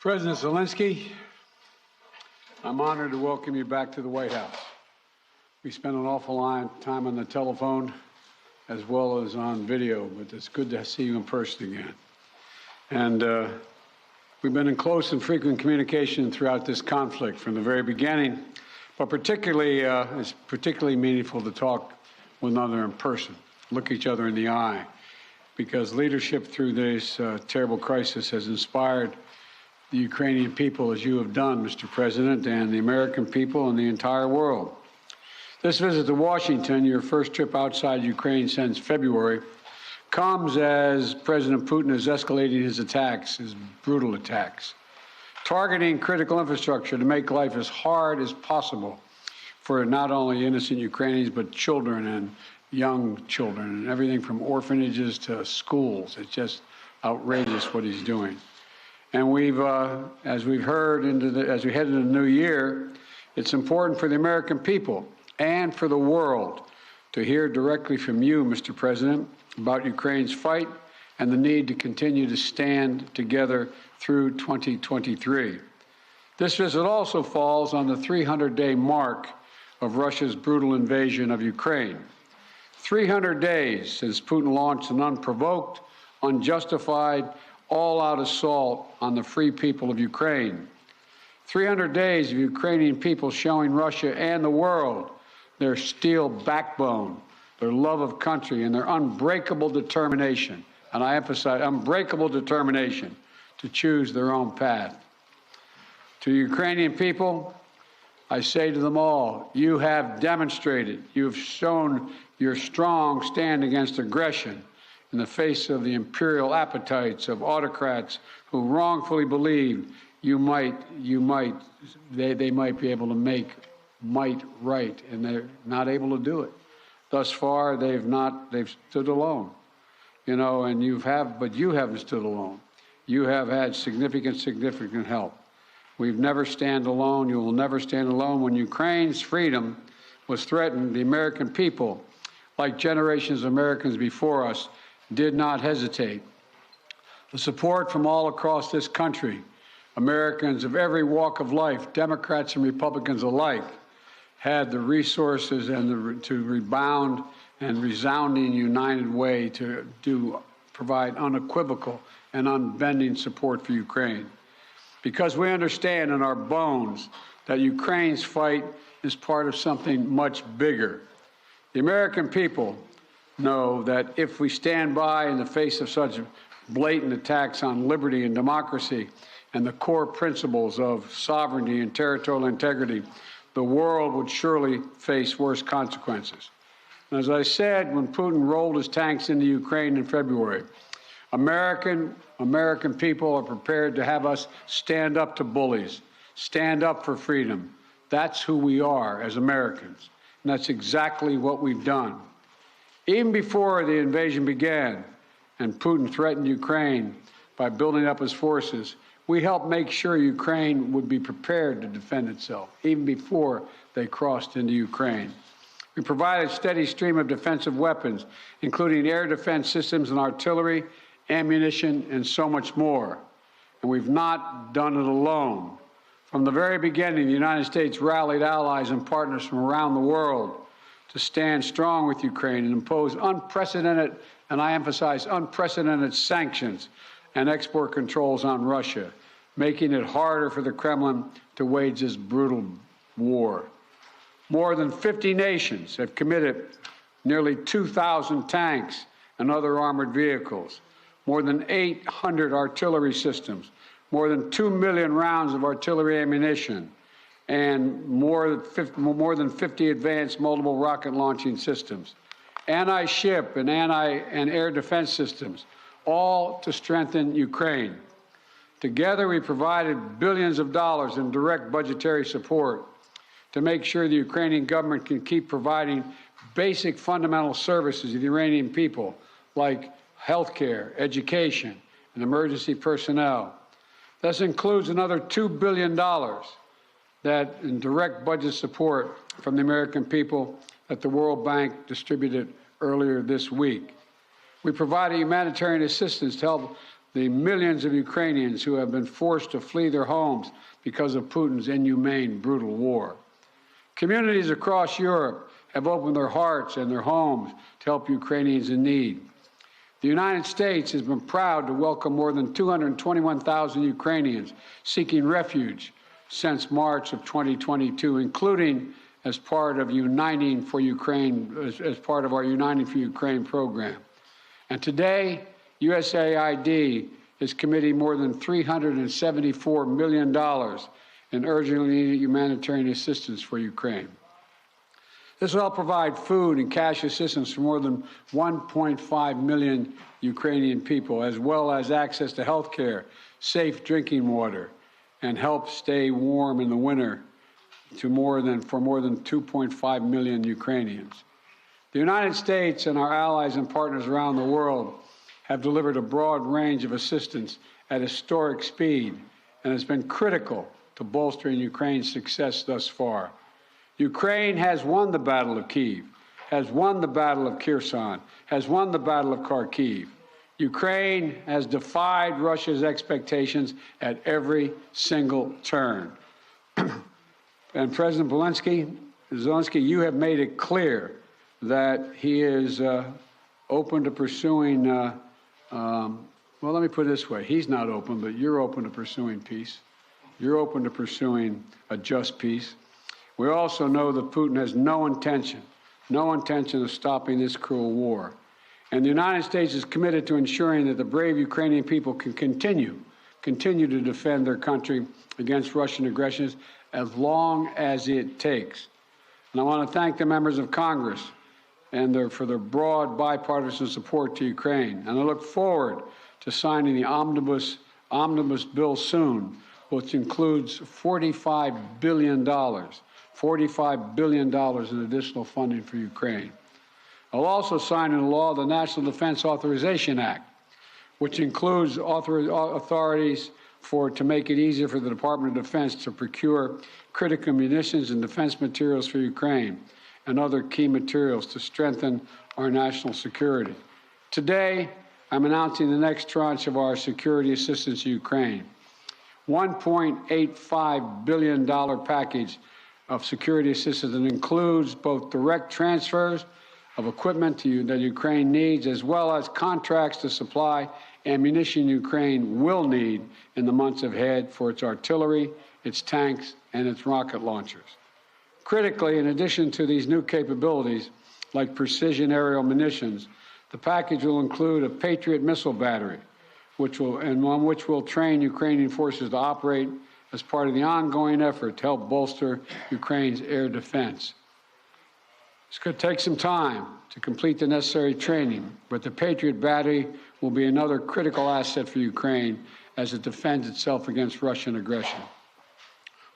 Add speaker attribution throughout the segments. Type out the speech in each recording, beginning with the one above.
Speaker 1: President Zelensky, I'm honored to welcome you back to the White House. We spent an awful lot of time on the telephone as well as on video, but it's good to see you in person again. And we've been in close and frequent communication throughout this conflict from the very beginning, but it's particularly meaningful to talk with one another in person, look each other in the eye, because leadership through this terrible crisis has inspired the Ukrainian people, as you have done, Mr. President, and the American people and the entire world. This visit to Washington, your first trip outside Ukraine since February, comes as President Putin is escalating his attacks, his brutal attacks, targeting critical infrastructure to make life as hard as possible for not only innocent Ukrainians, but children and young children, and everything from orphanages to schools. It's just outrageous what he's doing. And as we've heard, as we head into the new year, it's important for the American people and for the world to hear directly from you, Mr. President, about Ukraine's fight and the need to continue to stand together through 2023. This visit also falls on the 300-day mark of Russia's brutal invasion of Ukraine. 300 days since Putin launched an unprovoked, unjustified, all-out assault on the free people of Ukraine. 300 days of Ukrainian people showing Russia and the world their steel backbone, their love of country, and their unbreakable determination, and I emphasize unbreakable determination, to choose their own path. To Ukrainian people, I say to them all, you have demonstrated, you have shown your strong stand against aggression in the face of the imperial appetites of autocrats who wrongfully believed they might be able to make might right, and they're not able to do it. Thus far, they've stood alone, and you haven't stood alone. You have had significant help. We've never stand alone. You will never stand alone. When Ukraine's freedom was threatened, the American people, like generations of Americans before us, did not hesitate. The support from all across this country, Americans of every walk of life, Democrats and Republicans alike, had the resources and to rebound and resounding united way to provide unequivocal and unbending support for Ukraine. Because we understand in our bones that Ukraine's fight is part of something much bigger. The American people know that if we stand by in the face of such blatant attacks on liberty and democracy and the core principles of sovereignty and territorial integrity, the world would surely face worse consequences. And as I said, when Putin rolled his tanks into Ukraine in February, American people are prepared to have us stand up to bullies, stand up for freedom. That's who we are as Americans, and that's exactly what we've done. Even before the invasion began and Putin threatened Ukraine by building up his forces, we helped make sure Ukraine would be prepared to defend itself, even before they crossed into Ukraine. We provided a steady stream of defensive weapons, including air defense systems and artillery, ammunition, and so much more. And we've not done it alone. From the very beginning, the United States rallied allies and partners from around the world to stand strong with Ukraine and impose unprecedented, and I emphasize unprecedented, sanctions and export controls on Russia, making it harder for the Kremlin to wage this brutal war. More than 50 nations have committed nearly 2,000 tanks and other armored vehicles, more than 800 artillery systems, more than 2 million rounds of artillery ammunition, and more than 50 advanced multiple rocket launching systems, anti-ship and air defense systems, all to strengthen Ukraine. Together, we provided billions of dollars in direct budgetary support to make sure the Ukrainian government can keep providing basic fundamental services to the Iranian people, like health care, education, and emergency personnel. This includes another $2 billion that in direct budget support from the American people that the World Bank distributed earlier this week. We provided humanitarian assistance to help the millions of Ukrainians who have been forced to flee their homes because of Putin's inhumane, brutal war. Communities across Europe have opened their hearts and their homes to help Ukrainians in need. The United States has been proud to welcome more than 221,000 Ukrainians seeking refuge since March of 2022, including as part of Uniting for Ukraine, as part of our Uniting for Ukraine program. And today, USAID is committing more than $374 million in urgently needed humanitarian assistance for Ukraine. This will help provide food and cash assistance for more than 1.5 million Ukrainian people, as well as access to health care, safe drinking water, and help stay warm in the winter for more than 2.5 million Ukrainians. The United States and our allies and partners around the world have delivered a broad range of assistance at historic speed and has been critical to bolstering Ukraine's success thus far. Ukraine has won the Battle of Kyiv, has won the Battle of Kherson, has won the Battle of Kharkiv. Ukraine has defied Russia's expectations at every single turn. And President Zelensky, you have made it clear that he is open to pursuing, well, let me put it this way. He's not open, but you're open to pursuing peace. You're open to pursuing a just peace. We also know that Putin has no intention of stopping this cruel war. And the United States is committed to ensuring that the brave Ukrainian people can continue to defend their country against Russian aggression as long as it takes. And I want to thank the members of Congress for their broad bipartisan support to Ukraine. And I look forward to signing the omnibus bill soon, which includes $45 billion in additional funding for Ukraine. I'll also sign into law the National Defense Authorization Act, which includes authorities to make it easier for the Department of Defense to procure critical munitions and defense materials for Ukraine and other key materials to strengthen our national security. Today, I'm announcing the next tranche of our security assistance to Ukraine. $1.85 billion package of security assistance that includes both direct transfers of equipment that Ukraine needs, as well as contracts to supply ammunition Ukraine will need in the months ahead for its artillery, its tanks, and its rocket launchers. Critically, in addition to these new capabilities, like precision aerial munitions, the package will include a Patriot missile battery, which will train Ukrainian forces to operate as part of the ongoing effort to help bolster Ukraine's air defense. It's going to take some time to complete the necessary training, but the Patriot battery will be another critical asset for Ukraine as it defends itself against Russian aggression.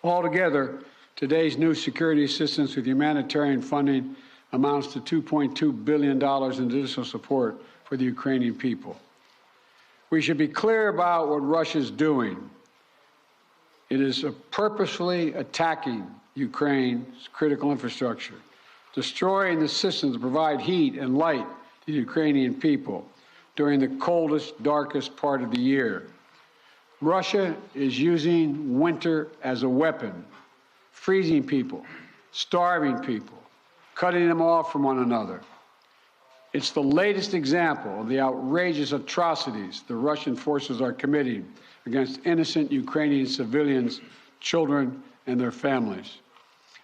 Speaker 1: Altogether, today's new security assistance with humanitarian funding amounts to $2.2 billion in additional support for the Ukrainian people. We should be clear about what Russia's doing. It is purposefully attacking Ukraine's critical infrastructure, destroying the systems to provide heat and light to the Ukrainian people during the coldest, darkest part of the year. Russia is using winter as a weapon, freezing people, starving people, cutting them off from one another. It's the latest example of the outrageous atrocities the Russian forces are committing against innocent Ukrainian civilians, children, and their families.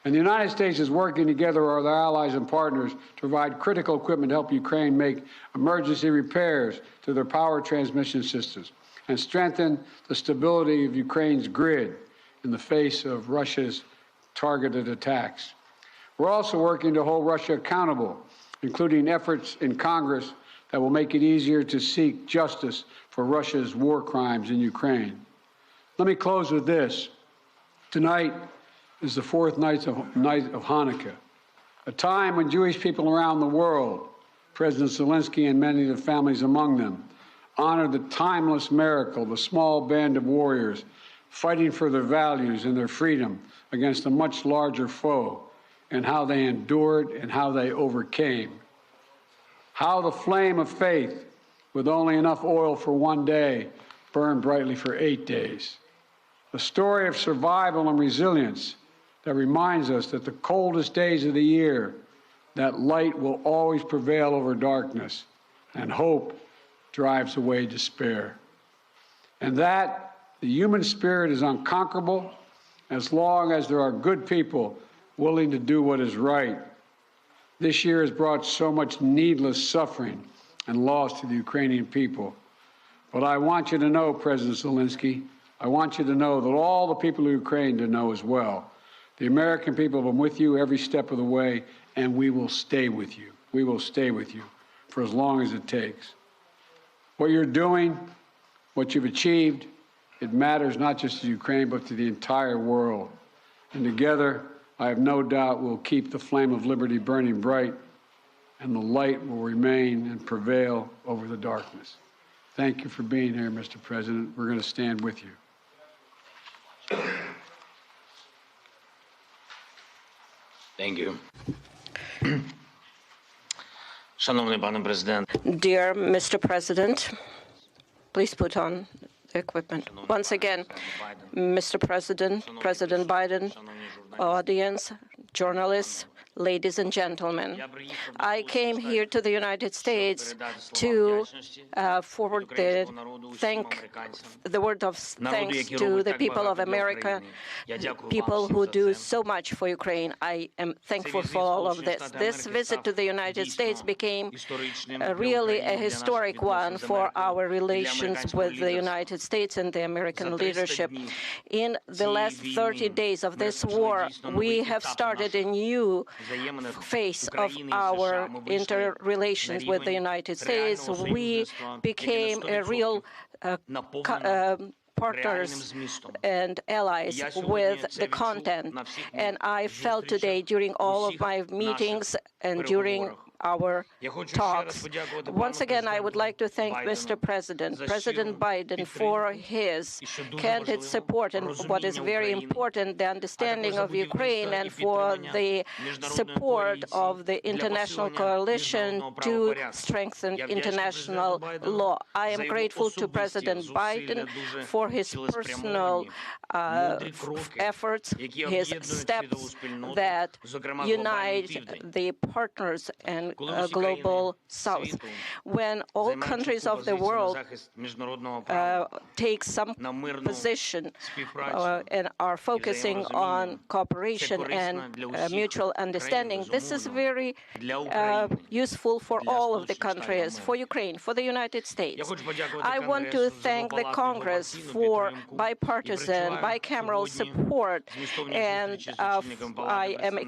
Speaker 1: And the United States is working together with our allies and partners to provide critical equipment to help Ukraine make emergency repairs to their power transmission systems and strengthen the stability of Ukraine's grid in the face of Russia's targeted attacks. We're also working to hold Russia accountable, including efforts in Congress that will make it easier to seek justice for Russia's war crimes in Ukraine. Let me close with this. Tonight is the fourth night of Hanukkah, a time when Jewish people around the world, President Zelensky and many of the families among them, honor the timeless miracle, the small band of warriors fighting for their values and their freedom against a much larger foe, and how they endured and how they overcame. How the flame of faith with only enough oil for one day, burn brightly for 8 days. A story of survival and resilience that reminds us that the coldest days of the year, that light will always prevail over darkness, and hope drives away despair. And that the human spirit is unconquerable as long as there are good people willing to do what is right. This year has brought so much needless suffering and loss to the Ukrainian people. But I want you to know, President Zelensky, I want you to know that all the people of Ukraine to know as well. The American people have been with you every step of the way, and we will stay with you. We will stay with you for as long as it takes. What you're doing, what you've achieved, it matters not just to Ukraine, but to the entire world. And together, I have no doubt we'll keep the flame of liberty burning bright, and the light will remain and prevail over the darkness. Thank you for being here, Mr. President. We're going to stand with you.
Speaker 2: Thank you. Шановний пане президент.
Speaker 3: Dear Mr. President, please put on the equipment. Once again, Mr. President, President Biden, audience, journalists, ladies and gentlemen, I came here to the United States to forward the word of thanks to the people of America, people who do so much for Ukraine. I am thankful for all of this. This visit to the United States became really a historic one for our relations with the United States and the American leadership. In the last 30 days of this war, we have started a new phase of our interrelations with the United States. We became a real partners and allies with the content. And I felt today during all of my meetings and during our talks. Once again, I would like to thank Mr. President Biden, for his candid support and what is very important, the understanding of Ukraine, and for the support of the international coalition to strengthen international law. I am grateful to President Biden for his personal efforts, his steps that unite the partners and global South. When all countries of the world take some position and are focusing on cooperation and mutual understanding, this is very useful for all of the countries, for Ukraine, for the United States. I want to thank the Congress for bipartisan, bicameral support, and I am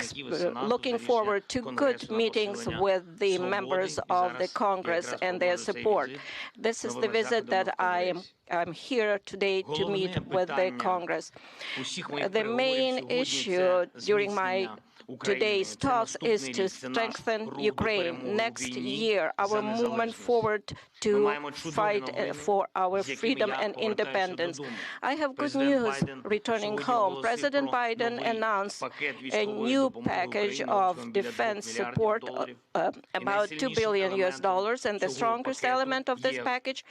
Speaker 3: looking forward to good meetings with the members of the Congress and their support. This is the visit that I'm here today to meet with the Congress. The main issue during my today's talks is to strengthen Ukraine. Next year, our movement forward to fight for our freedom and independence. I have good news returning home. President Biden announced a new package of defense support, about $2 billion, and the strongest element of this package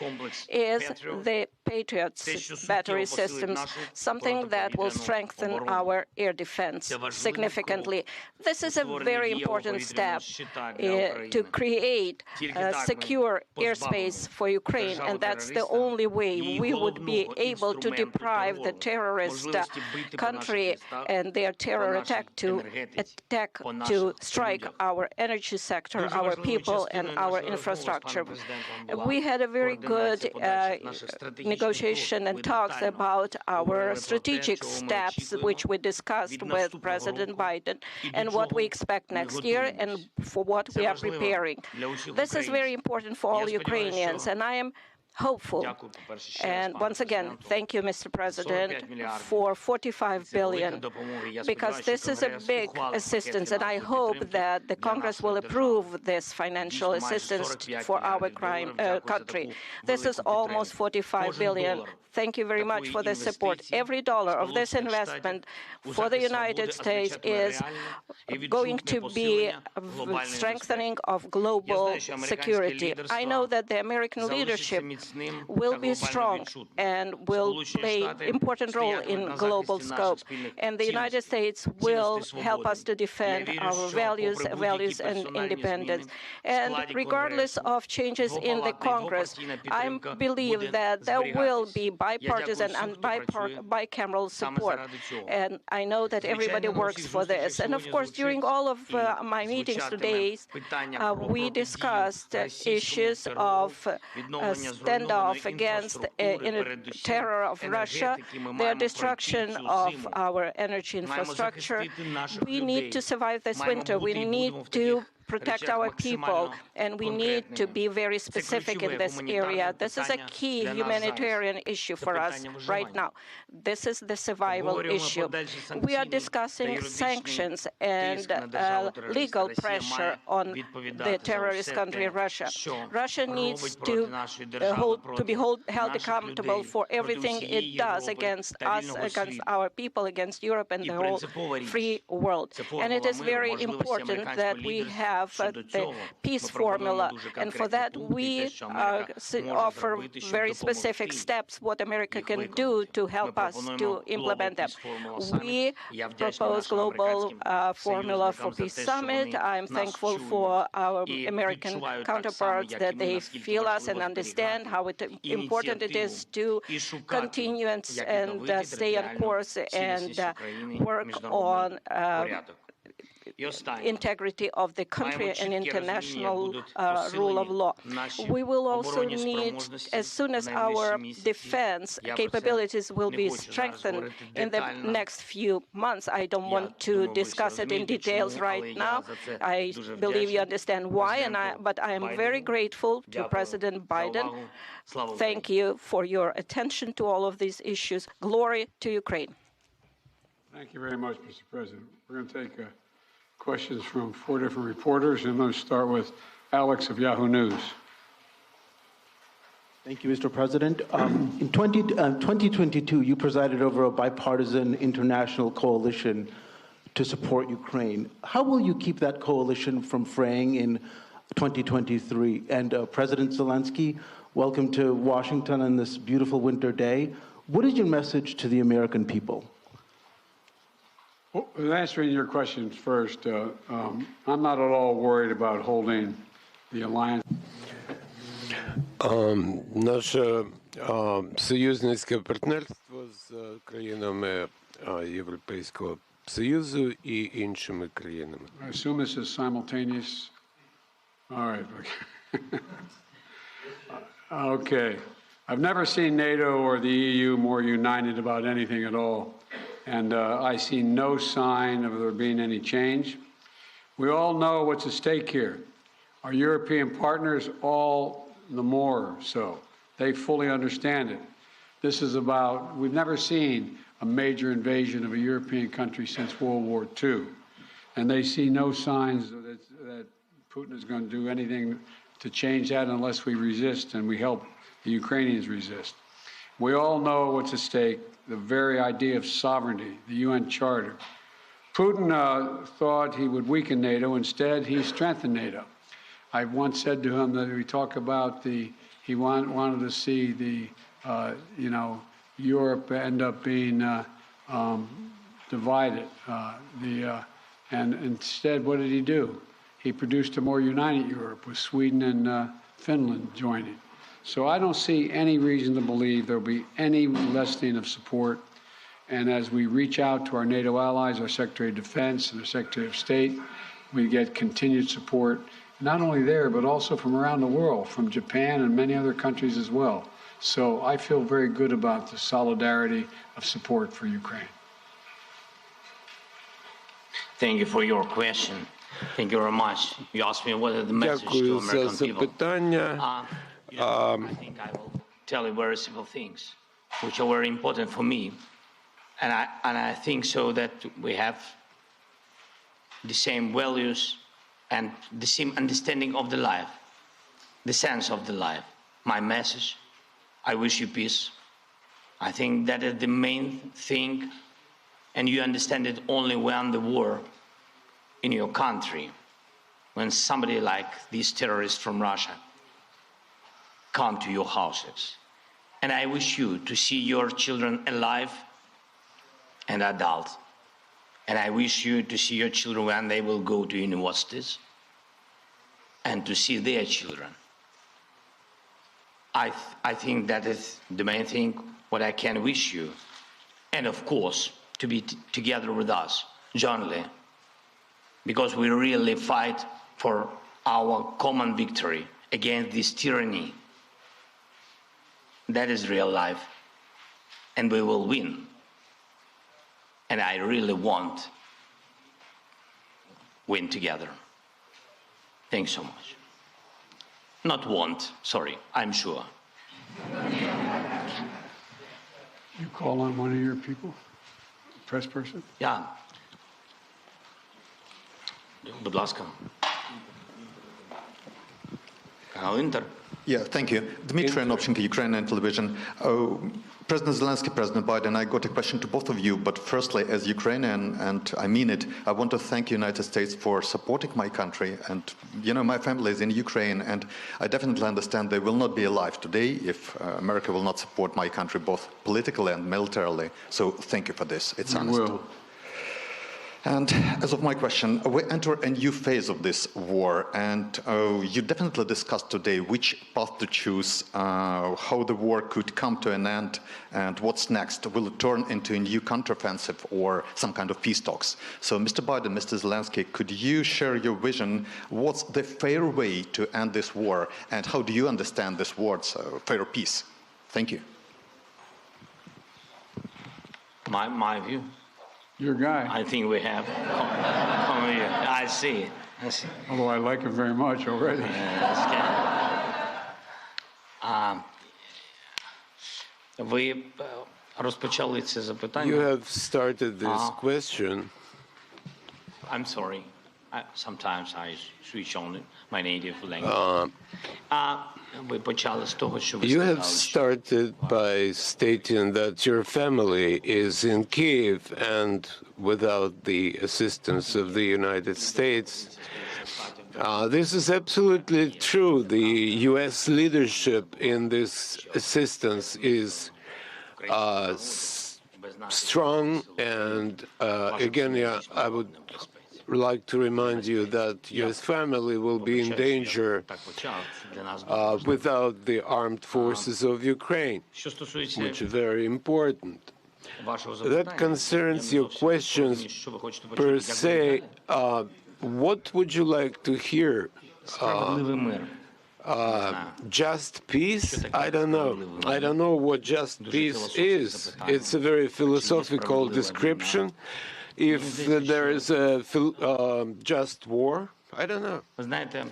Speaker 3: is the Patriot's battery systems, something that will strengthen our air defense significantly. This is a very important step to create a secure airspace for Ukraine, and that's the only way we would be able to deprive the terrorist country and their terror attack to strike our energy sector, our people, and our infrastructure. We had a very good negotiation and talks about our strategic steps, which we discussed with President Biden, and what we expect next year and for what we are preparing. This is very important for all Ukrainians, and I am hopeful. And once again, thank you, Mr. President, for 45 billion, because this is a big assistance, and I hope that the Congress will approve this financial assistance for our country. This is almost 45 billion. Thank you very much for this support. Every dollar of this investment for the United States is going to be a strengthening of global security. I know that the American leadership will be strong and will play an important role in global scope. And the United States will help us to defend our values and independence. And regardless of changes in the Congress, I believe that there will be bipartisan and bicameral support. And I know that everybody works for this. And of course, during all of my meetings today, we discussed issues of standoff against terror of Russia, their destruction of our energy infrastructure. We need to survive this winter. We need to protect our people, and we need to be very specific in this area. This is a key humanitarian issue for us right now. This is the survival issue. We are discussing sanctions and legal pressure on the terrorist country, Russia. Russia needs to be held accountable for everything it does against us, against our people, against Europe and the whole free world. And it is very important that we have the peace formula, and for that we offer very specific steps what America can do to help us to implement them. We propose global formula for peace summit. I'm thankful for our American counterparts that they feel us and understand how important it is to continue and stay on course and work on integrity of the country and international rule of law. We will also need, as soon as our defense capabilities will be strengthened in the next few months. I don't want to discuss it in details right now. I believe you understand why, but I am very grateful to President Biden. Thank you for your attention to all of these issues. Glory to Ukraine.
Speaker 1: Thank you very much, Mr. President. We're going to take questions from 4 different reporters, and let's start with Alex of Yahoo News.
Speaker 4: Thank you, Mr. President. In 2022, you presided over a bipartisan international coalition to support Ukraine. How will you keep that coalition from fraying in 2023? And President Zelensky, welcome to Washington on this beautiful winter day. What is your message to the American people?
Speaker 1: Well, answering your questions first, I'm not at all worried about holding the alliance.
Speaker 5: Наше союзницьке партнерство з країнами Європейського Союзу і іншими країнами.
Speaker 1: I assume this is simultaneous. All right. Okay. I've never seen NATO or the EU more united about anything at all. And I see no sign of there being any change. We all know what's at stake here. Our European partners, all the more so. They fully understand it. This is about, we've never seen a major invasion of a European country since World War II. And they see no signs that Putin is going to do anything to change that unless we resist and we help the Ukrainians resist. We all know what's at stake. The very idea of sovereignty, the UN Charter. Putin thought he would weaken NATO. Instead, he strengthened NATO. I once said to him that we talk about he wanted to see Europe end up being divided. And instead, what did he do? He produced a more united Europe with Sweden and Finland joining. So I don't see any reason to believe there'll be any lessening of support. And as we reach out to our NATO allies, our Secretary of Defense and our Secretary of State, we get continued support, not only there, but also from around the world, from Japan and many other countries as well. So I feel very good about the solidarity of support for Ukraine.
Speaker 2: Thank you for your question. Thank you very much. You asked me what is the message to
Speaker 5: Дякую за
Speaker 2: American people.
Speaker 5: запитання.
Speaker 2: I think I will tell you very simple things, which are very important for me. And I think so that we have the same values and the same understanding of the life, the sense of the life. My message, I wish you peace. I think that is the main thing, and you understand it only when the war in your country, when somebody like these terrorists from Russia come to your houses. And I wish you to see your children alive and adult. And I wish you to see your children when they will go to universities and to see their children. I think that is the main thing what I can wish you. And of course, to be together with us, jointly, because we really fight for our common victory against this tyranny. That is real life, and we will win. And I really want win together. Thanks so much. Not want, sorry, I'm sure.
Speaker 1: You call on one of your people, press person?
Speaker 2: Yeah. Будь ласка. Канал Інтер.
Speaker 6: Yeah, thank you. Dmitry Anopchenko, Ukrainian television. President Zelensky, President Biden, I got a question to both of you, but firstly, as Ukrainian, and I mean it, I want to thank the United States for supporting my country. And, you know, my family is in Ukraine, and I definitely understand they will not be alive today if America will not support my country, both politically and militarily. So thank you for this. It's honest.
Speaker 1: Will.
Speaker 6: And as of my question, we enter a new phase of this war, and you definitely discussed today which path to choose, how the war could come to an end, and what's next. Will it turn into a new counteroffensive or some kind of peace talks? So, Mr. Biden, Mr. Zelensky, could you share your vision? What's the fair way to end this war, and how do you understand this word's fair peace? Thank you.
Speaker 2: My view.
Speaker 1: Your guy.
Speaker 2: I think we have. I see.
Speaker 1: Although I like him very much already.
Speaker 2: Ви розпочали це запитання.
Speaker 5: You have started this question.
Speaker 2: I'm sorry. Sometimes I switch on my native language. Ви почали з того, що ви
Speaker 5: You have
Speaker 2: сказали,
Speaker 5: started by stating that your family is in Kiev and without the assistance of the United States. This is absolutely true. The U.S. leadership in this assistance is strong, and again, I would like to remind you that U.S. family will be in danger without the armed forces of Ukraine,
Speaker 2: що стосується
Speaker 5: which is very important.
Speaker 2: вашого
Speaker 5: That
Speaker 2: запитання,
Speaker 5: concerns
Speaker 2: я не
Speaker 5: your
Speaker 2: зовсім
Speaker 5: questions
Speaker 2: впевнений, що ви хочете почути,
Speaker 5: per
Speaker 2: як
Speaker 5: se.
Speaker 2: виглядає
Speaker 5: What would you like to hear?
Speaker 2: справедливий мир.
Speaker 5: Just peace? I don't know. I don't know what just peace is. It's a very philosophical description. If there is a just war, I don't know.
Speaker 2: Ви знаєте,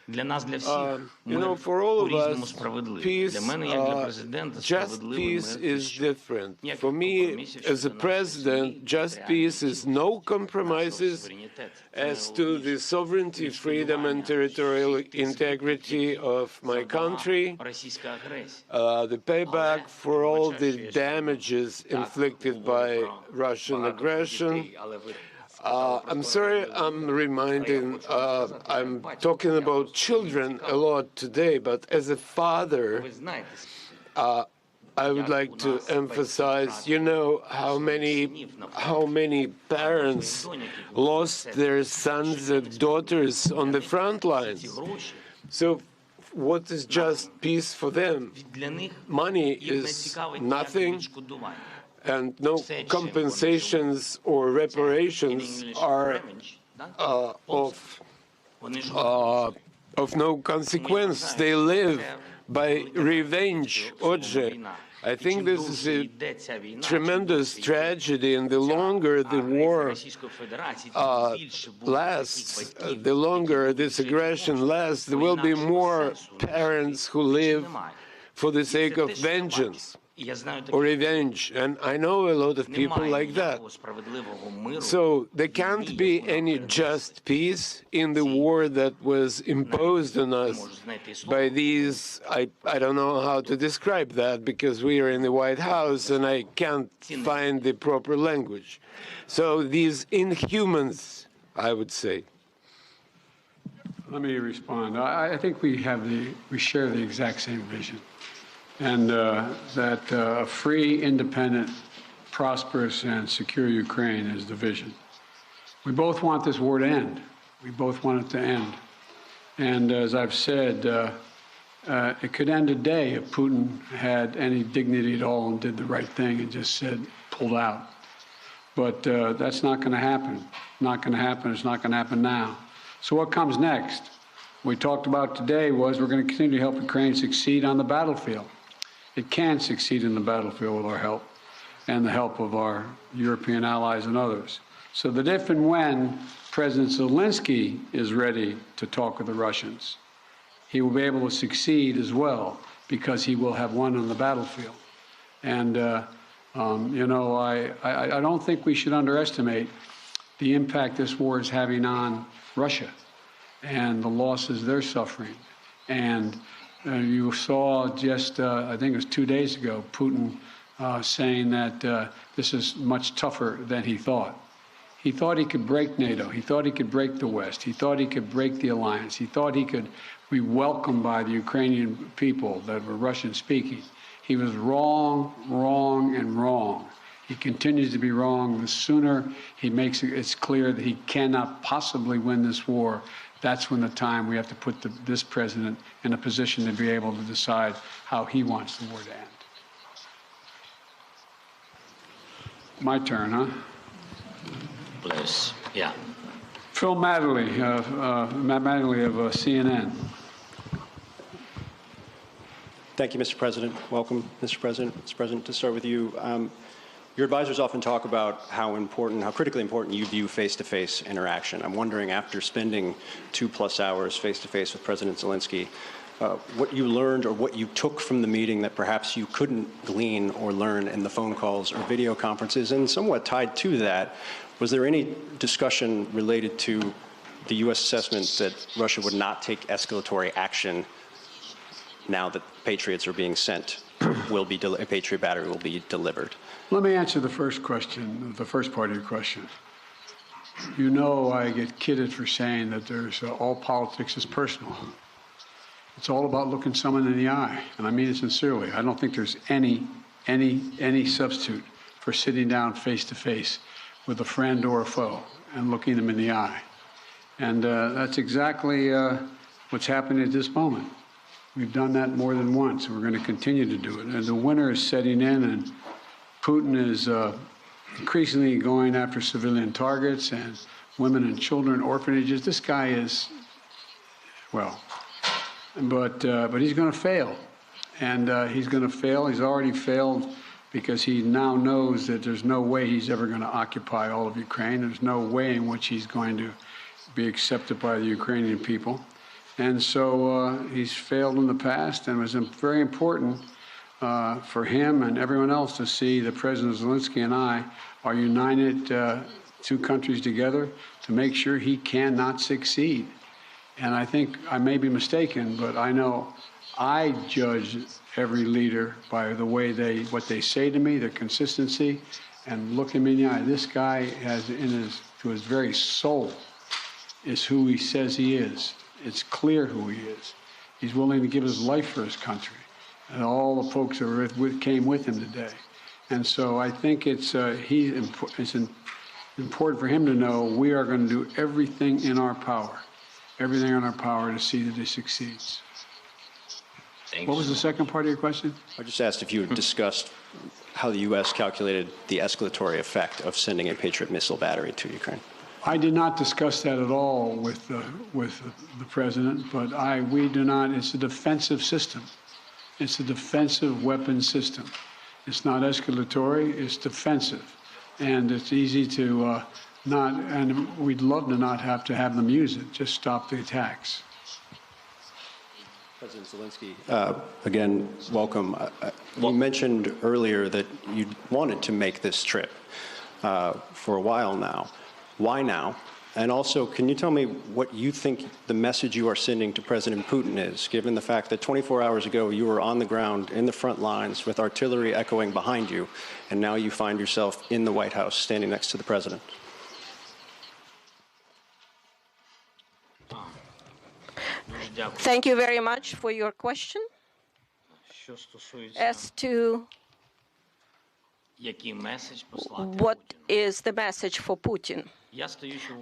Speaker 2: для нас, для всіх,
Speaker 5: You
Speaker 2: мир
Speaker 5: know, for all of
Speaker 2: по-різному
Speaker 5: us,
Speaker 2: справедливий.
Speaker 5: peace,
Speaker 2: Для мене, як для президента,
Speaker 5: just
Speaker 2: справедливий
Speaker 5: peace
Speaker 2: мир –
Speaker 5: is
Speaker 2: це що?
Speaker 5: different.
Speaker 2: Ніяких
Speaker 5: For me,
Speaker 2: компромісів
Speaker 5: as a
Speaker 2: щодо нашої
Speaker 5: president,
Speaker 2: сім'ї,
Speaker 5: just
Speaker 2: реальності,
Speaker 5: peace is no
Speaker 2: нашого
Speaker 5: compromises
Speaker 2: суверенітету. Це
Speaker 5: as to the
Speaker 2: найголовніше.
Speaker 5: sovereignty, freedom, and territorial integrity of my country,
Speaker 2: Російська агресія.
Speaker 5: the payback for all the damages inflicted by Russian aggression. I'm sorry, I'm talking about children a lot today, but as a father,
Speaker 2: Ви знаєте,
Speaker 5: I would like to emphasize, you know, how many parents lost their sons and daughters on the front
Speaker 2: ці
Speaker 5: lines.
Speaker 2: гроші
Speaker 5: So what is just peace for them?
Speaker 2: для них
Speaker 5: Money
Speaker 2: їх не
Speaker 5: is
Speaker 2: цікавить ніяке
Speaker 5: nothing,
Speaker 2: відшкодування.
Speaker 5: and no compensations or reparations are of no consequence. They live by revenge. Отже, I think this is a tremendous tragedy, and the longer the war lasts, the longer this aggression lasts, there will be more parents who live for the sake of vengeance or revenge. And I know a lot of people like that. So there can't be any just peace in the war that was imposed on us by these, I don't know how to describe that because we are in the White House and I can't find the proper language. So these inhumans, I would say.
Speaker 1: Let me respond. I think we share the exact same vision. And that a free, independent, prosperous, and secure Ukraine is the vision. We both want this war to end. We both want it to end. And as I've said, it could end today if Putin had any dignity at all and did the right thing and just said, pulled out. But that's not going to happen. Not going to happen. It's not going to happen now. So what comes next? What we talked about today was we're going to continue to help Ukraine succeed on the battlefield. It can succeed in the battlefield with our help and the help of our European allies and others. So that if and when President Zelensky is ready to talk with the Russians, he will be able to succeed as well because he will have won on the battlefield. And, you know, I don't think we should underestimate the impact this war is having on Russia and the losses they're suffering. And you saw just, I think it was 2 days ago, Putin saying that this is much tougher than he thought. He thought he could break NATO. He thought he could break the West. He thought he could break the alliance. He thought he could be welcomed by the Ukrainian people that were Russian-speaking. He was wrong, wrong, and wrong. He continues to be wrong. The sooner he makes it's clear that he cannot possibly win this war, that's when the time we have to put this president in a position to be able to decide how he wants the war to end. My turn, huh?
Speaker 2: Please, yeah.
Speaker 1: Phil Matterly, Matt Matterly of CNN.
Speaker 7: Thank you, Mr. President. Welcome, Mr. President. Mr. President, to start with you, your advisors often talk about how critically important you view face-to-face interaction. I'm wondering, after spending 2+ hours face-to-face with President Zelensky, what you learned or what you took from the meeting that perhaps you couldn't glean or learn in the phone calls or video conferences, and somewhat tied to that, was there any discussion related to the U.S. assessment that Russia would not take escalatory action now that Patriots are being sent, a Patriot battery will be delivered?
Speaker 1: Let me answer the first question, the first part of your question. You know I get kidded for saying that there's all politics is personal. It's all about looking someone in the eye, and I mean it sincerely. I don't think there's any substitute for sitting down face-to-face with a friend or a foe and looking them in the eye. And that's exactly what's happening at this moment. We've done that more than once, and we're going to continue to do it. And the winter is setting in, and Putin is increasingly going after civilian targets and women and children, orphanages. This guy is, well, but he's going to fail. And he's going to fail. He's already failed because he now knows that there's no way he's ever going to occupy all of Ukraine. There's no way in which he's going to be accepted by the Ukrainian people. And so he's failed in the past, and it was very important for him and everyone else to see that President Zelensky and I are united, two countries together, to make sure he cannot succeed. And I think I may be mistaken, but I know I judge every leader by the way what they say to me, their consistency, and look him in the eye. This guy has to his very soul is who he says he is. It's clear who he is. He's willing to give his life for his country, and all the folks that came with him today. And so I think it's important for him to know we are going to do everything in our power to see that he succeeds.
Speaker 2: Thanks.
Speaker 1: What was the second part of your question?
Speaker 7: I just asked if you had discussed how the U.S. calculated the escalatory effect of sending a Patriot missile battery to Ukraine.
Speaker 1: I did not discuss that at all with the president, but we do not. It's a defensive system. It's a defensive weapons system. It's not escalatory. It's defensive, and it's easy to not. And we'd love to not have to have them use it. Just stop the attacks.
Speaker 7: President Zelensky, again, welcome. You mentioned earlier that you wanted to make this trip for a while now. Why now? And also, can you tell me what you think the message you are sending to President Putin is, given the fact that 24 hours ago you were on the ground in the front lines with artillery echoing behind you, and now you find yourself in the White House standing next to the president?
Speaker 3: Thank you very much for your question. As to what is the message for Putin?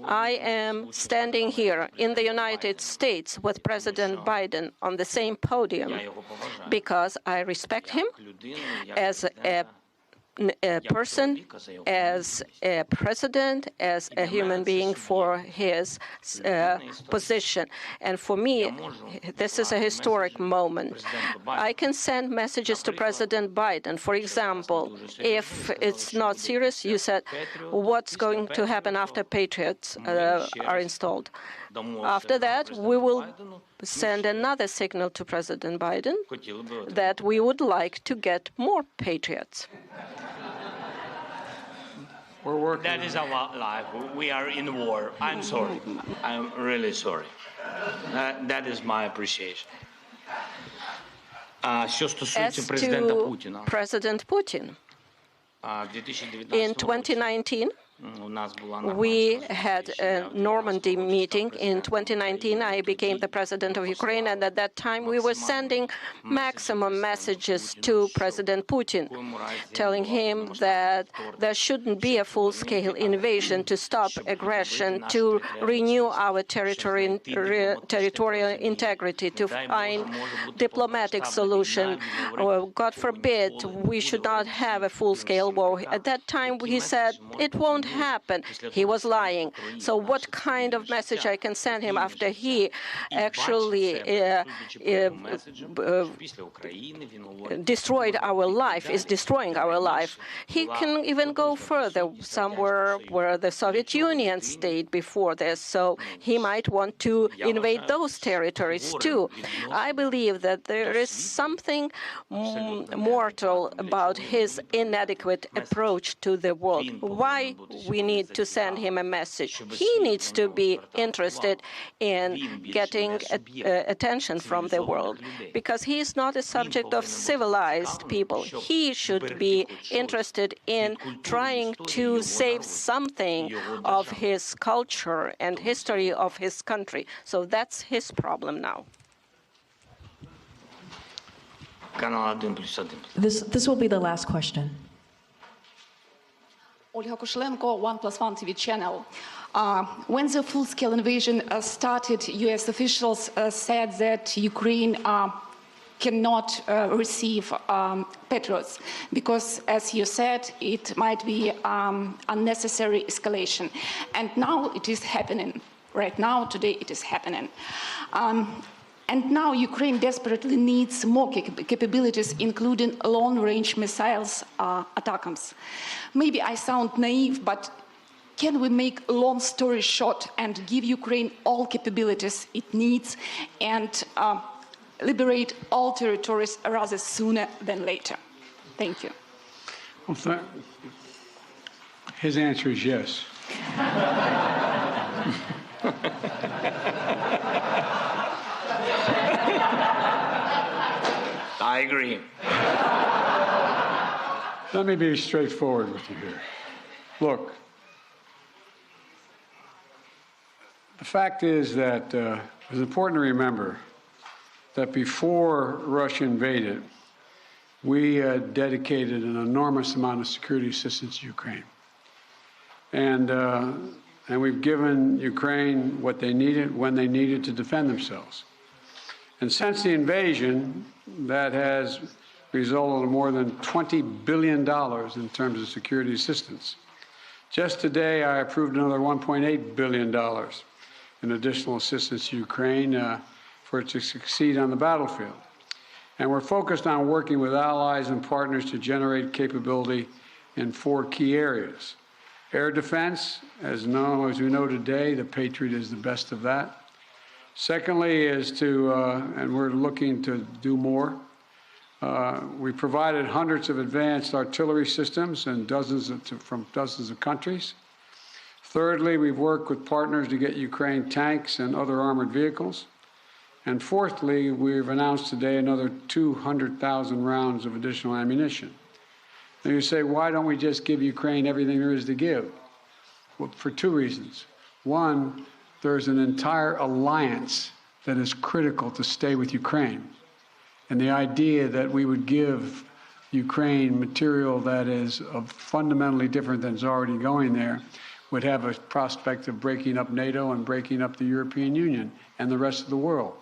Speaker 3: I am standing here in the United States with President Biden on the same podium because I respect him as a person, as a president, as a human being for his position. And for me, this is a historic moment. I can send messages to President Biden. For example, if it's not serious, you said, what's going to happen after Patriots are installed? After that, we will send another signal to President Biden that we would like to get more Patriots.
Speaker 1: We're working.
Speaker 2: That is our life. We are in war. I'm sorry. I'm really sorry. That is my appreciation.
Speaker 3: As to President Putin, in 2019, we had a Normandy meeting. In 2019, I became the president of Ukraine, and at that time, we were sending maximum messages to President Putin, telling him that there shouldn't be a full-scale invasion, to stop aggression, to renew our territorial integrity, to find diplomatic solution. Or, God forbid, we should not have a full-scale war. At that time, he said it won't happen. He was lying. So what kind of message I can send him after he actually destroyed our life, is destroying our life? He can even go further, somewhere where the Soviet Union stayed before this. So he might want to invade those territories too. I believe that there is something mortal about his inadequate approach to the world. Why we need to send him a message? He needs to be interested in getting attention from the world, because he is not a subject of civilized people. He should be interested in trying to save something of his culture and history of his country. So that's his problem now.
Speaker 8: This will be the last question.
Speaker 9: Olga Kushelenko, 1+1 TV channel. When the full-scale invasion started, U.S. officials said that Ukraine cannot receive Patriots because, as you said, it might be unnecessary escalation. And now it is happening. Right now, today, it is happening. And now Ukraine desperately needs more capabilities, including long-range missiles, ATACMS. Maybe I sound naive, but can we make a long story short and give Ukraine all capabilities it needs and liberate all territories rather sooner than later? Thank you.
Speaker 1: Well, his answer is yes.
Speaker 2: I agree.
Speaker 1: Let me be straightforward with you here. Look, the fact is that it's important to remember that before Russia invaded, we dedicated an enormous amount of security assistance to Ukraine. And we've given Ukraine what they needed, when they needed to defend themselves. And since the invasion, that has resulted in more than $20 billion in terms of security assistance. Just today, I approved another $1.8 billion in additional assistance to Ukraine for it to succeed on the battlefield. And we're focused on working with allies and partners to generate capability in 4 key areas. Air defense, as we know today, the Patriot is the best of that. Secondly is to, and we're looking to do more, we provided hundreds of advanced artillery systems and from dozens of countries. Thirdly, we've worked with partners to get Ukraine tanks and other armored vehicles. And fourthly, we've announced today another 200,000 rounds of additional ammunition. Now you say, why don't we just give Ukraine everything there is to give? Well, for two reasons. One, there's an entire alliance that is critical to stay with Ukraine. And the idea that we would give Ukraine material that is fundamentally different than is already going there would have a prospect of breaking up NATO and breaking up the European Union and the rest of the world.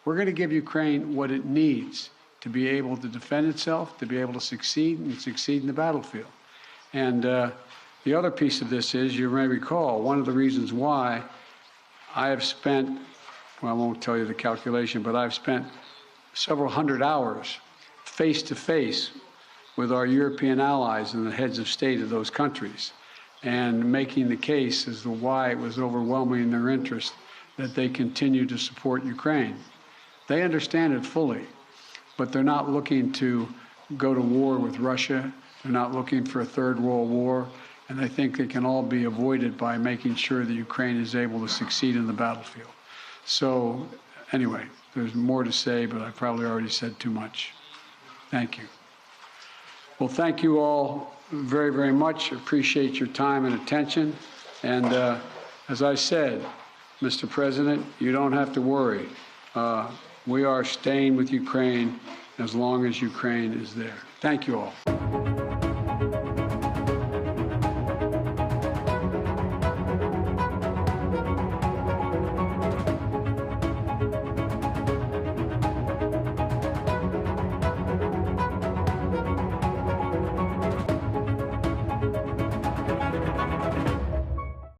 Speaker 1: We're going to give Ukraine what it needs to be able to defend itself, to be able to succeed and succeed in the battlefield. And the other piece of this is, you may recall, one of the reasons why I have spent, well, I won't tell you the calculation, but I've spent several hundred hours face-to-face with our European allies and the heads of state of those countries, and making the case as to why it was overwhelming in their interest that they continue to support Ukraine. They understand it fully, but they're not looking to go to war with Russia. They're not looking for a third world war, and I think it can all be avoided by making sure that Ukraine is able to succeed in the battlefield. So anyway, there's more to say, but I probably already said too much. Thank you. Well, thank you all very, very much. Appreciate your time and attention. And as I said, Mr. President, you don't have to worry. We are staying with Ukraine as long as Ukraine is there. Thank you all.